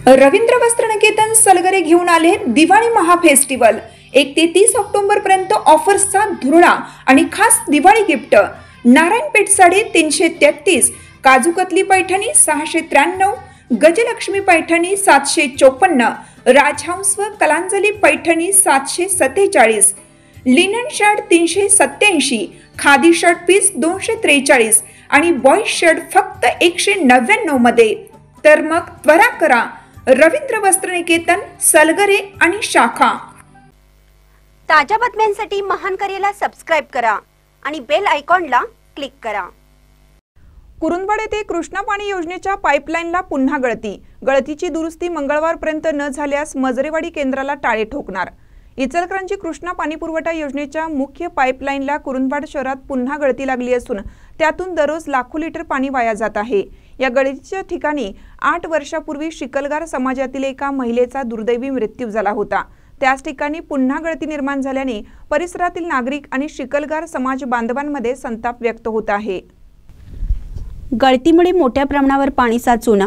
रवींद्र वस्त्रनिकेतन सलगरे घेऊन आले दिवाळी महाफेस्टिवल। 1 ते 30 ऑक्टोबर पर्यंत ऑफर्सचा धुरळा आणि खास दिवाळी गिफ्ट। नारायणपेठ साडी 333, काजूकतली पैठणी 693, गजलक्ष्मी पैठणी 754, राजहंस व Kalanjali Paithani 747, linen shirt 387, khadi shirt piece 243 आणि बॉय शर्ट फक्त 199 मध्ये। तर मग त्वरा करा, रवींद्र वस्त्रनिकेतन सलगरे आणि शाखा। ताज्या बातम्यांसाठी महान करेला सबस्क्राइब करा आणि बेल आयकॉनला क्लिक करा। कुरुंदवाड येथे कृष्णा पाणी योजनेच्या पाईपलाईनला पुन्हा गळतीची दुरुस्ती मंगळवारपर्यंत न झाल्यास मजरेवाडी केंद्राला टाळे ठोकणार। इचलकरंजी कृष्णा पाणी पुरवठा योजनेच्या मुख्य पाईपलाईनला कुरुंदवाड शहरात पुन्हा गळती लागली असून त्यातून दररोज लाखो लिटर पाणी वाया जात आहे। या गळतीच्या ठिकाणी 8 वर्षापूर्वी शिकलगार समाजातील एका महिलेचा दुर्दैवी मृत्यू झाला होता। त्याच ठिकाणी पुन्हा गळती निर्माण झाल्याने परिसरातील नागरिक आणि शिकलगार समाज बांधवांमध्ये संताप व्यक्त होत आहे। गळतीमुळे मोठ्या प्रमाणावर पाणी साचून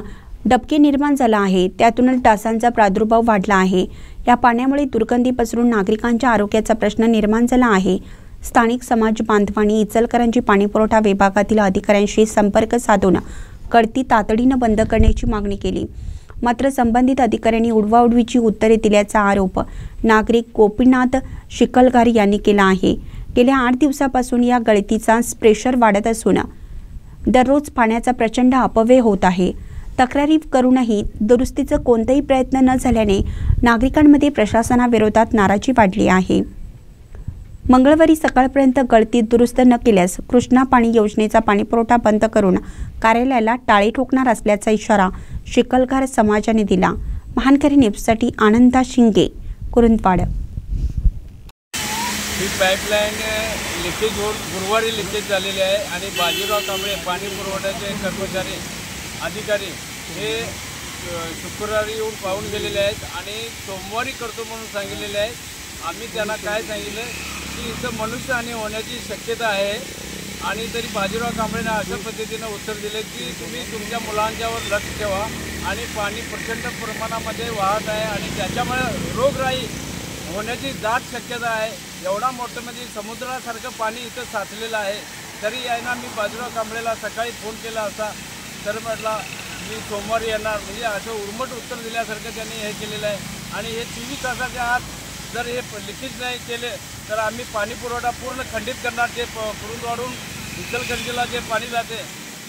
डबके निर्माण झाला आहे। त्यातून डासांचा प्रादुर्भाव वाढला आहे। या पाण्यामुळे दुर्गंधी पसरून नागरिकांच्या आरोग्याचा प्रश्न निर्माण झाला आहे। स्थानिक समाज बांधवांनी इचलकरंजी पाणीपुरवठा विभागातील अधिकाऱ्यांशी संपर्क साधून गळती तातडीने बंद करण्याची मागणी केली, मात्र संबंधित अधिकाऱ्यांनी उडवाउडवीची उत्तरे दिल्याचा आरोप नागरिक गोपीनाथ शिकलगार यांनी केला आहे। गेल्या 8 दिवसापासून या गळतीचा प्रेशर वाढत असून दररोज पाण्याचा प्रचंड अपव्यय होत आहे। तक्रारी करूनही दुरुस्तीचा कोणताही प्रयत्न न झाल्याने नागरिकांमध्ये प्रशासनाविरोधात नाराजी वाढली आहे। मंगळवारी सकाळपर्यंत गळती दुरुस्त न केल्यास कृष्णा पाणी योजनेचा पाणीपुरवठा बंद करून कार्यालयाला टाळे ठोकणार असल्याचा इशारा शिकलगार समाजाने दिला। महानकरी न्यूजसाठी आनंदा शिंगे, कुरुंदवाड। ही पाईपलाईन लिकेज होऊन गुरुवारी लिकेज झालेली आहे आणि बाजीराव कांबळे पाणी पुरवठ्याचे कर्मचारी अधिकारी हे शुक्रवारी येऊन पाहून गेलेले आहेत आणि सोमवारी करतो म्हणून सांगितलेले आहेत। आम्ही त्यांना काय सांगितलं की इथं मनुष्यहानी होण्याची शक्यता आहे आणि तरी बाजीराव कांबळेने अशा पद्धतीनं उत्तर दिले की तुम्ही तुमच्या मुलांच्यावर लक्ष ठेवा आणि पाणी प्रचंड प्रमाणामध्ये वाहत आहे आणि त्याच्यामुळे रोगराई होण्याची दाट शक्यता आहे। एवढा मोठं म्हणजे समुद्रासारखं पाणी इथं साचलेलं आहे। तरी यांना मी बाजीराव कांबळेला सकाळी फोन केला होता, तर म्हटलं मी सोमवारी येणार, म्हणजे असं उर्मट उत्तर दिल्यासारखं त्यांनी हे केलेलं आहे। आणि हे 24 तासाच्या आत जर हे लिकेज नाही केले तर आम्ही पाणी पुरवठा पूर्ण खंडित करणार। जे कुरुंदवाडून इचलकरंजीला जे पाणी जाते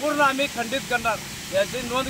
पूर्ण आम्ही खंडित करणार, याची नोंद